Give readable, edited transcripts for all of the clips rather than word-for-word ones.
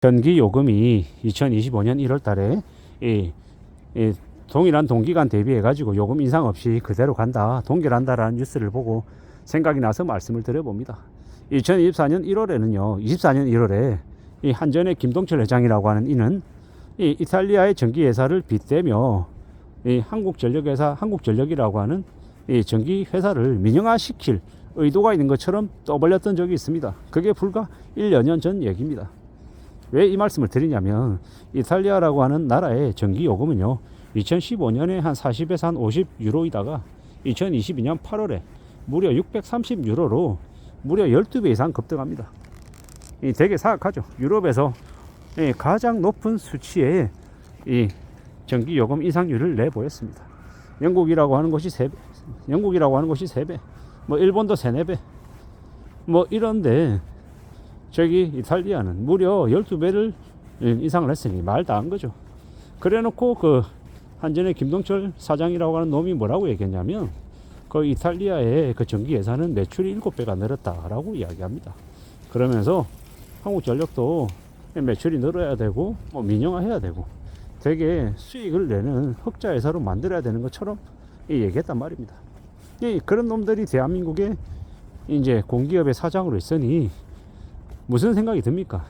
전기 요금이 2025년 1월 달에 이 동일한 동기간 대비해 가지고 요금 인상 없이 그대로 간다, 동결한다라는 뉴스를 보고 생각이 나서 말씀을 드려봅니다. 2024년 1월에는요, 24년 1월에 이 한전의 김동철 회장이라고 하는 이는 이 이탈리아의 전기 회사를 빗대며 이 한국전력회사, 한국전력이라고 하는 이 전기 회사를 민영화시킬 의도가 있는 것처럼 떠벌렸던 적이 있습니다. 그게 불과 1여 년 전 얘기입니다. 왜 이 말씀을 드리냐면, 이탈리아라고 하는 나라의 전기 요금은요, 2015년에 한 40에서 한 50유로이다가 2022년 8월에 무려 630유로로 무려 12배 이상 급등합니다. 이 되게 사악하죠. 유럽에서 가장 높은 수치의 이 전기 요금 인상률을 내보였습니다. 영국이라고 하는 것이 3배, 영국이라고 하는 것이 3배, 뭐 일본도 3, 4배, 뭐 이런데 저기 이탈리아는 무려 12배를 인상을 했으니 말도 안 거죠. 그래 놓고 그 한전의 김동철 사장이라고 하는 놈이 뭐라고 얘기했냐면, 그 이탈리아의 그 전기 회사는 매출이 7배가 늘었다라고 이야기합니다. 그러면서 한국전력도 매출이 늘어야 되고 뭐 민영화해야 되고 되게 수익을 내는 흑자 회사로 만들어야 되는 것처럼 얘기했단 말입니다. 그런 놈들이 대한민국의 이제 공기업의 사장으로 있으니 무슨 생각이 듭니까?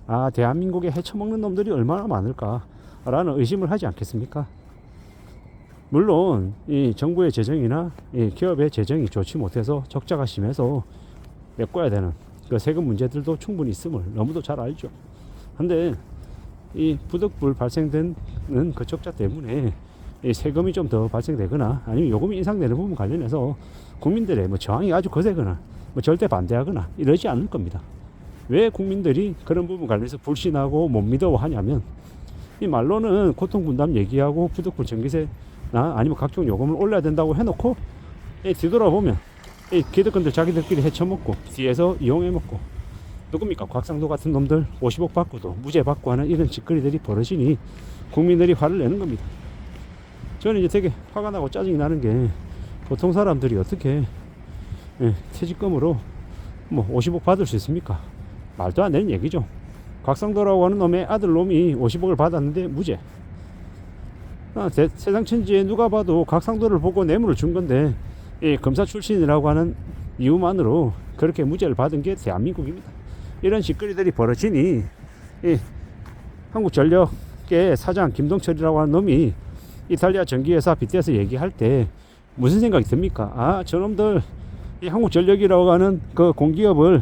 아, 대한민국에 헤쳐먹는 놈들이 얼마나 많을까라는 의심을 하지 않겠습니까? 물론 이 정부의 재정이나 이 기업의 재정이 좋지 못해서 적자가 심해서 메꿔야 되는 그 세금 문제들도 충분히 있음을 너무도 잘 알죠. 근데 이 부득불 발생되는 그 적자 때문에 이 세금이 좀 더 발생되거나 아니면 요금이 인상되는 부분 관련해서 국민들의 뭐 저항이 아주 거세거나 뭐 절대 반대하거나 이러지 않을 겁니다. 왜 국민들이 그런 부분 관련해서 불신하고 못 믿어하냐면, 이 말로는 고통분담 얘기하고 부득불 전기세나 아니면 각종 요금을 올려야 된다고 해놓고 뒤돌아보면 이 기득권들 자기들끼리 헤쳐먹고 뒤에서 이용해먹고, 누굽니까? 곽상도 같은 놈들 50억 받고도 무죄 받고 하는 이런 짓거리들이 벌어지니 국민들이 화를 내는 겁니다. 저는 이제 되게 화가 나고 짜증이 나는 게, 보통 사람들이 어떻게 퇴직금으로 뭐 50억 받을 수 있습니까? 말도 안 되는 얘기죠. 곽상도라고 하는 놈의 아들 놈이 50억을 받았는데 무죄. 세상 천지에 누가 봐도 곽상도를 보고 뇌물을 준 건데, 이 검사 출신이라고 하는 이유만으로 그렇게 무죄를 받은 게 대한민국입니다. 이런 짓거리들이 벌어지니 이 한국전력의 사장 김동철이라고 하는 놈이 이탈리아 전기회사 빗대서 얘기할 때 무슨 생각이 듭니까? 아, 저놈들 이 한국전력이라고 하는 그 공기업을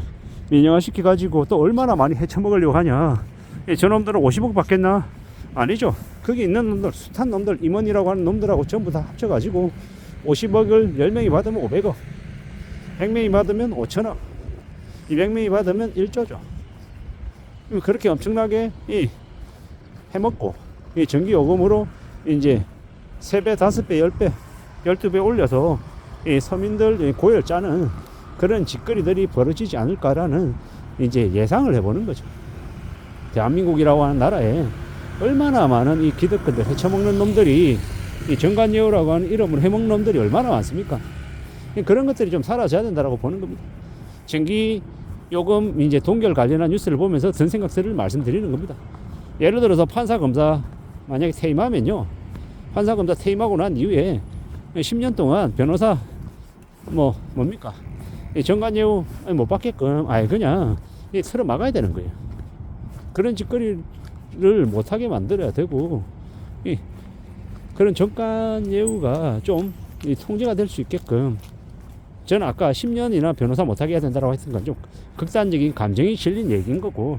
민영화시켜 가지고 또 얼마나 많이 헤쳐먹으려고 하냐. 저놈들은 50억 받겠나? 아니죠. 거기 있는 놈들, 숱한 놈들, 임원이라고 하는 놈들하고 전부 다 합쳐가지고 50억을 10명이 받으면 500억, 100명이 받으면 5천억, 200명이 받으면 1조죠. 그렇게 엄청나게 해먹고 이 전기요금으로 이제 3배, 5배, 10배, 12배 올려서 이 서민들 고열 짜는 그런 짓거리들이 벌어지지 않을까라는 이제 예상을 해보는 거죠. 대한민국이라고 하는 나라에 얼마나 많은 이 기득권들 헤쳐먹는 놈들이, 이 정관예우라고 하는 이름으로 해먹는 놈들이 얼마나 많습니까? 그런 것들이 좀 사라져야 된다고 보는 겁니다. 전기 요금 이제 동결 관련한 뉴스를 보면서 든 생각들을 말씀드리는 겁니다. 예를 들어서 판사 검사 만약에 퇴임하면요, 판사 검사 퇴임하고 난 이후에 10년 동안 변호사 뭡니까? 정관예우 못 받게끔 그냥 틀어 막아야 되는 거예요. 그런 짓거리를 못하게 만들어야 되고, 그런 정관예우가 좀 통제가 될 수 있게끔, 저는 아까 10년이나 변호사 못하게 해야 된다고 했던 건 좀 극단적인 감정이 실린 얘기인 거고,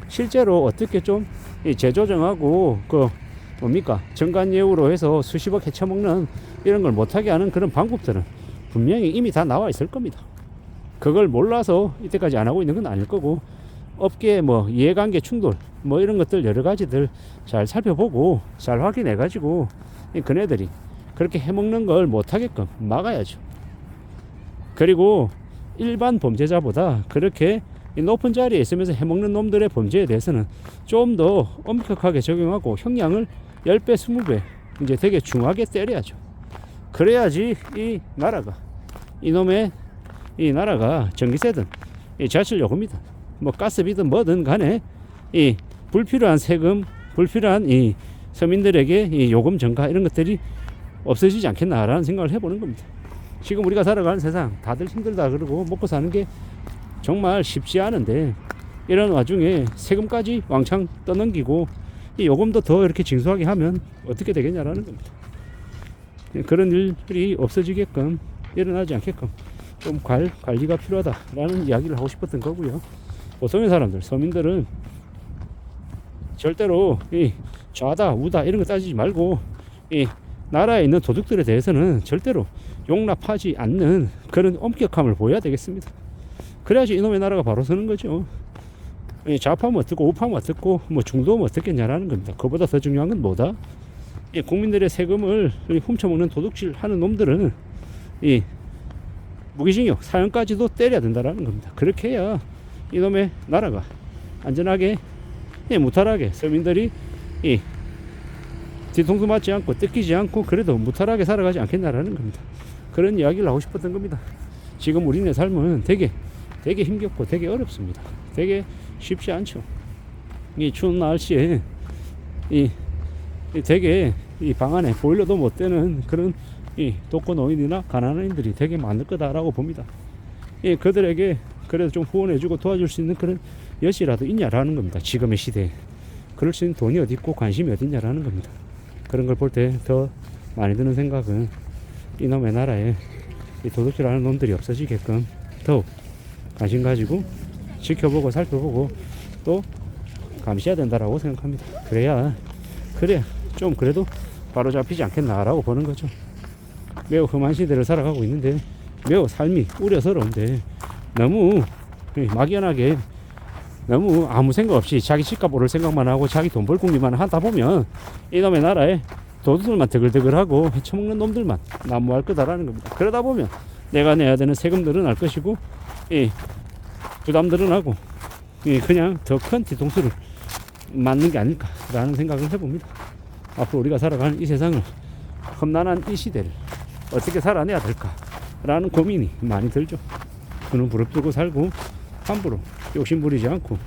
실제로 어떻게 좀 재조정하고 정관예우로 해서 수십억 헤쳐먹는 이런 걸 못하게 하는 그런 방법들은 분명히 이미 다 나와 있을 겁니다. 그걸 몰라서 이때까지 안 하고 있는 건 아닐 거고, 업계 이해관계 충돌 이런 것들 여러 가지들 잘 살펴보고 잘 확인해 가지고 그네들이 그렇게 해먹는 걸 못하게끔 막아야죠. 그리고 일반 범죄자보다 그렇게 높은 자리에 있으면서 해먹는 놈들의 범죄에 대해서는 좀 더 엄격하게 적용하고 형량을 10배, 20배 이제 되게 중하게 때려야죠. 그래야지 이 나라가 전기세든 이 지하철 요금이든 가스비든 뭐든 간에 이 불필요한 세금, 불필요한 이 서민들에게 이 요금 증가 이런 것들이 없어지지 않겠나라는 생각을 해보는 겁니다. 지금 우리가 살아가는 세상 다들 힘들다 그러고 먹고 사는 게 정말 쉽지 않은데 이런 와중에 세금까지 왕창 떠넘기고 이 요금도 더 이렇게 징수하게 하면 어떻게 되겠냐라는 겁니다. 그런 일들이 없어지게끔 일어나지 않게끔 좀 관리가 필요하다라는 이야기를 하고 싶었던 거고요. 보통의 사람들, 서민들은 절대로 이 좌다 우다 이런 거 따지지 말고 이 나라에 있는 도둑들에 대해서는 절대로 용납하지 않는 그런 엄격함을 보여야 되겠습니다. 그래야지 이놈의 나라가 바로 서는 거죠. 좌파면 어떻고 우파면 어떻고 뭐 중도면 어떻겠냐라는 겁니다. 그보다 더 중요한 건 뭐다? 이 국민들의 세금을 훔쳐먹는 도둑질 하는 놈들은 이 무기징역 사형까지도 때려야 된다라는 겁니다. 그렇게 해야 이놈의 나라가 안전하게 무탈하게 서민들이 이 뒤통수 맞지 않고 뜯기지 않고 그래도 무탈하게 살아가지 않겠나라는 겁니다. 그런 이야기를 하고 싶었던 겁니다. 지금 우리네 삶은 되게 힘겹고 되게 어렵습니다. 되게 쉽지 않죠. 이 추운 날씨에 되게 이 방 안에 보일러도 못 되는 그런 이 독거노인이나 가난한인들이 되게 많을 거다라고 봅니다. 그들에게 그래도 좀 후원해주고 도와줄 수 있는 그런 여지라도 있냐라는 겁니다. 지금의 시대에 그럴 수 있는 돈이 어디 있고 관심이 어디 있냐라는 겁니다. 그런 걸 볼 때 더 많이 드는 생각은 이놈의 나라에 이 도둑질하는 놈들이 없어지게끔 더욱 관심 가지고 지켜보고 살펴보고 또 감시해야 된다라고 생각합니다. 그래야 좀 그래도 바로 잡히지 않겠나라고 보는 거죠. 매우 험한 시대를 살아가고 있는데 매우 삶이 우려스러운데 너무 막연하게 너무 아무 생각 없이 자기 집값 오를 생각만 하고 자기 돈 벌 궁리만 하다 보면 이놈의 나라에 도둑들만 드글드글하고 헤쳐먹는 놈들만 난무할 거다라는 겁니다. 그러다 보면 내가 내야 되는 세금 늘어날 것이고 부담 늘어나고 그냥 더 큰 뒤통수를 맞는 게 아닐까라는 생각을 해봅니다. 앞으로 우리가 살아가는 이 세상을 험난한 이 시대를 어떻게 살아내야 될까라는 고민이 많이 들죠. 그는 부릅뜨고 살고 함부로 욕심 부리지 않고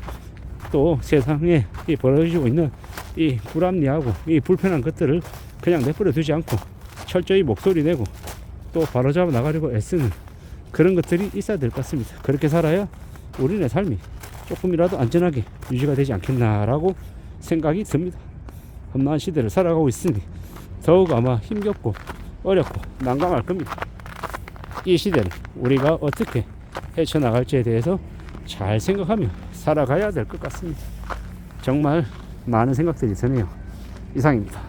또 세상에 이 벌어지고 있는 이 불합리하고 이 불편한 것들을 그냥 내버려 두지 않고 철저히 목소리 내고 또 바로잡아 나가려고 애쓰는 그런 것들이 있어야 될 것 같습니다. 그렇게 살아야 우리네 삶이 조금이라도 안전하게 유지가 되지 않겠나라고 생각이 듭니다. 험난한 시대를 살아가고 있으니 더욱 아마 힘겹고 어렵고 난감할 겁니다. 이 시대를 우리가 어떻게 헤쳐나갈지에 대해서 잘 생각하며 살아가야 될 것 같습니다. 정말 많은 생각들이 드네요. 이상입니다.